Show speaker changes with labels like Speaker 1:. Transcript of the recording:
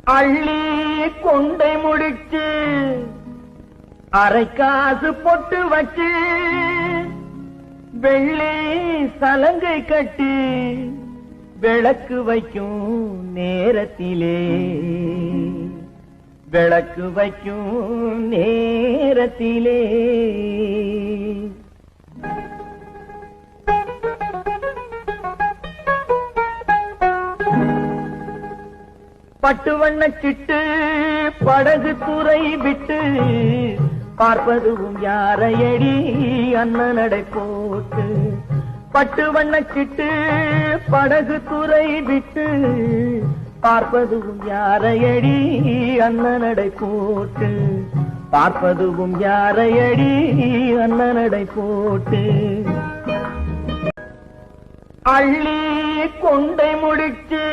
Speaker 1: அள்ளி கொண்டை முடிச்சு அரை காசு பொட்டு வச்சு வெள்ளி சலங்கை கட்டி விளக்கு வைக்கும் நேரத்திலே விளக்கு வைக்கும் நேரத்திலே பட்டு வண்ண சிட்டு படகு துறை விட்டு பார்ப்பதுவும் யாரையடி அண்ணனடை போட்டு பட்டு வண்ண சிட்டு படகு துறை விட்டு பார்ப்பதுவும் யாரையடி அண்ணனடை போட்டு பார்ப்பதுவும் யாரையடி அண்ணனடை போட்டு அள்ளி கொண்டை முடிச்சு